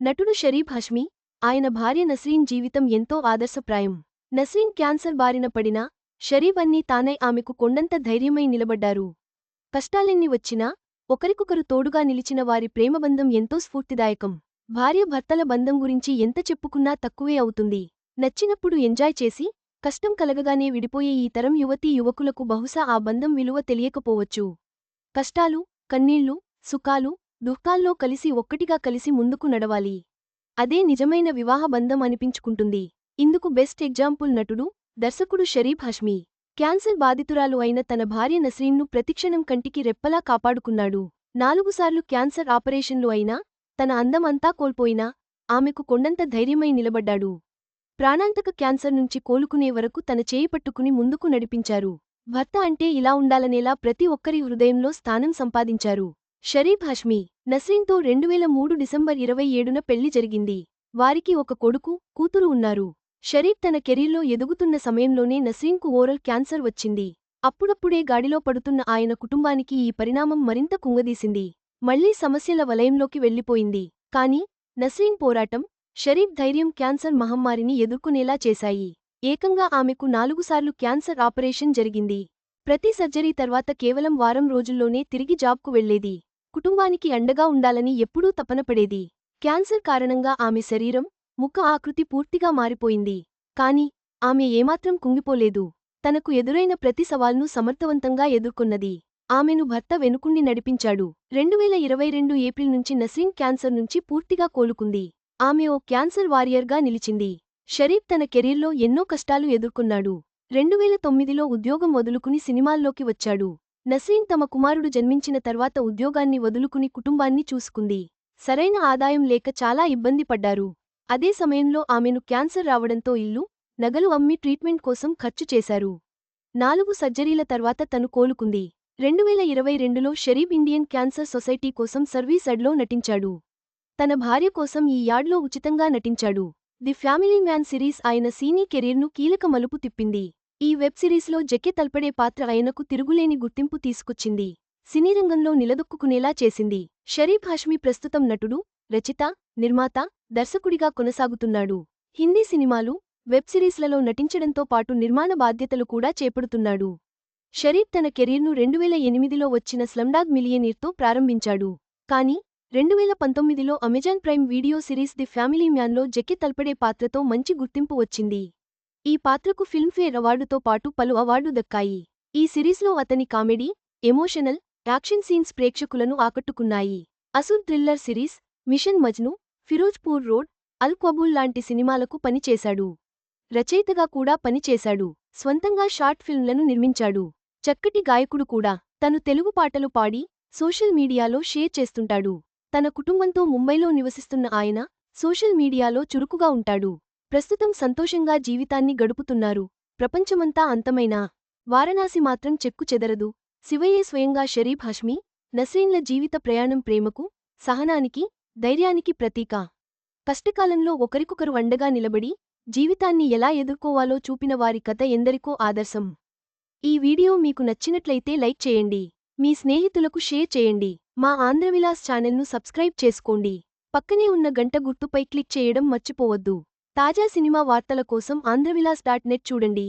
నటుడు షరీఫ్ హష్మీ, ఆయన భార్య నస్రీన్ జీవితం ఎంతో ఆదర్శప్రాయం. నస్రీన్ క్యాన్సర్ బారిన పడినా షరీఫ్ అన్నీ తానై ఆమెకు కొండంత ధైర్యమై నిలబడ్డారు. కష్టాలెన్ని వచ్చినా ఒకరికొకరు తోడుగా నిలిచిన వారి ప్రేమబంధం ఎంతో స్ఫూర్తిదాయకం. భార్య భర్తల బంధం గురించి ఎంత చెప్పుకున్నా తక్కువే అవుతుంది. నచ్చినప్పుడు ఎంజాయ్ చేసి, కష్టం కలగగానే విడిపోయే ఈ తరం యువతీ యువకులకు బహుశా ఆ బంధం విలువ తెలియకపోవచ్చు. కష్టాలు, కన్నీళ్లు, సుఖాలు, దుఃఖాల్లో కలిసి ఒక్కటిగా కలిసి ముందుకు నడవాలి. అదే నిజమైన వివాహ బంధం అనిపించుకుంటుంది. ఇందుకు బెస్ట్ ఎగ్జాంపుల్ నటుడు, దర్శకుడు షరీఫ్ హష్మీ. క్యాన్సర్ బాధితురాలు అయిన తన భార్య నస్రీన్ను ప్రతిక్షణం కంటికి రెప్పలా కాపాడుకున్నాడు. 4 సార్లు క్యాన్సర్ ఆపరేషన్లు అయినా, తన అందం అంతా కోల్పోయినా, ఆమెకు కొండంత ధైర్యమై నిలబడ్డాడు. ప్రాణాంతక క్యాన్సర్ నుంచి కోలుకునే వరకు తన చేయి పట్టుకుని ముందుకు నడిపించారు. భర్త అంటే ఇలా ఉండాలనేలా ప్రతి ఒక్కరి హృదయంలో స్థానం సంపాదించారు. షరీఫ్ హష్మీ, నస్రీన్తో 2003 డిసెంబర్ 27న పెళ్లి జరిగింది. వారికి ఒక కొడుకు, కూతురు ఉన్నారు. షరీఫ్ తన కెరీర్లో ఎదుగుతున్న సమయంలోనే నస్రీన్కు ఓరల్ క్యాన్సర్ వచ్చింది. అప్పుడప్పుడే గాడిలో పడుతున్న ఆయన కుటుంబానికి ఈ పరిణామం మరింత కుంగదీసింది. మళ్లీ సమస్యల వలయంలోకి వెళ్లిపోయింది. కానీ నస్రీన్ పోరాటం, షరీఫ్ ధైర్యం క్యాన్సర్ మహమ్మారిని ఎదుర్కొనేలా చేశాయి. ఏకంగా ఆమెకు 4 సార్లు క్యాన్సర్ ఆపరేషన్ జరిగింది. ప్రతి సర్జరీ తర్వాత కేవలం వారం రోజుల్లోనే తిరిగి జాబ్కు వెళ్లేది. కుటుంబానికి అండగా ఉండాలని ఎప్పుడూ తపనపడేది. క్యాన్సర్ కారణంగా ఆమె శరీరం, ముఖ ఆకృతి పూర్తిగా మారిపోయింది. కాని ఆమె ఏమాత్రం కుంగిపోలేదు. తనకు ఎదురైన ప్రతి సవాల్ను సమర్థవంతంగా ఎదుర్కొన్నది. ఆమెను భర్త వెనుకుండి నడిపించాడు. 2022 ఏప్రిల్ నుంచి నస్రీన్ క్యాన్సర్ నుంచి పూర్తిగా కోలుకుంది. ఆమె ఓ క్యాన్సర్ వారియర్గా నిలిచింది. షరీఫ్ తన కెరీర్లో ఎన్నో కష్టాలు ఎదుర్కొన్నాడు. 2009లో ఉద్యోగం వదులుకుని సినిమాల్లోకి వచ్చాడు. నస్రీన్ తమ కుమారుడు జన్మించిన తర్వాత ఉద్యోగాన్ని వదులుకుని కుటుంబాన్ని చూసుకుంది. సరైన ఆదాయం లేక చాలా ఇబ్బంది పడ్డారు. అదే సమయంలో ఆమెను క్యాన్సర్ రావడంతో ఇల్లు, నగలు అమ్మి ట్రీట్మెంట్ కోసం ఖర్చు చేశారు. 4 సర్జరీల తర్వాత తను కోలుకుంది. 2022లో షరీఫ్ ఇండియన్ క్యాన్సర్ సొసైటీ కోసం సర్వీస్ యాడ్లో నటించాడు. తన భార్య కోసం ఈ యాడ్లో ఉచితంగా నటించాడు. ది ఫ్యామిలీ మ్యాన్ సిరీస్ ఆయన సినీ కెరీర్ను కీలక మలుపు తిప్పింది. ఈ వెబ్ సిరీస్లో జెకె తల్పడే పాత్ర ఆయనకు తిరుగులేని గుర్తింపు తీసుకొచ్చింది. సినీరంగంలో నిలదొక్కుకునేలా చేసింది. షరీఫ్ హష్మీ ప్రస్తుతం నటుడు, రచయిత, నిర్మాత, దర్శకుడిగా కొనసాగుతున్నాడు. హిందీ సినిమాలు, వెబ్ సిరీస్లలో నటించడంతో పాటు నిర్మాణ బాధ్యతలు కూడా చేపడుతున్నాడు. షరీఫ్ తన కెరీర్ను 2008లో వచ్చిన స్లమ్డాగ్ మిలియనీర్తో ప్రారంభించాడు. కానీ 2019లో Amazon Prime Video series the family మ్యాన్లో జెకె తల్పడే పాత్రతో మంచి గుర్తింపు వచ్చింది. ఈ పాత్రకు ఫిల్మ్ఫేర్ అవార్డుతో పాటు పలు అవార్డు దక్కాయి. ఈ సిరీస్లో అతని కామెడీ, ఎమోషనల్, యాక్షన్ సీన్స్ ప్రేక్షకులను ఆకట్టుకున్నాయి. Asur thriller series, Mission Majnu, Ferozepur road, అల్ క్వబూల్ లాంటి సినిమాలకు పనిచేశాడు. రచయితగా కూడా పనిచేశాడు. స్వంతంగా షార్ట్ ఫిల్మ్లను నిర్మించాడు. చక్కటి గాయకుడు కూడా. తను తెలుగు పాటలు పాడి సోషల్ మీడియాలో షేర్ చేస్తుంటాడు. తన కుటుంబంతో ముంబైలో నివసిస్తున్న ఆయన సోషల్ మీడియాలో చురుకుగా ఉంటాడు. ప్రస్తుతం సంతోషంగా జీవితాన్ని గడుపుతున్నారు. ప్రపంచమంతా అంతమైనా వారణాసి మాత్రం చెక్కు చెదరదు. శివయ్యే స్వయంగా షరీఫ్ హష్మీ, నస్రీన్ల జీవిత ప్రయాణం ప్రేమకు, సహనానికి, ధైర్యానికి ప్రతీక. కష్టకాలంలో ఒకరికొకరు అండగా నిలబడి, జీవితాన్ని ఎలా ఎదుర్కోవాలో చూపిన వారి కథ ఎందరికో ఆదర్శం. ఈ వీడియో మీకు నచ్చినట్లయితే లైక్ చేయండి. మీ స్నేహితులకు షేర్ చేయండి. మా ఆంధ్రవిలాస్ ఛానల్ను సబ్స్క్రైబ్ చేసుకోండి. పక్కనే ఉన్న గంట గుర్తుపై క్లిక్ చేయడం మర్చిపోవద్దు. తాజా సినిమా వార్తల కోసం ఆంధ్రవిలాస్.net చూడండి.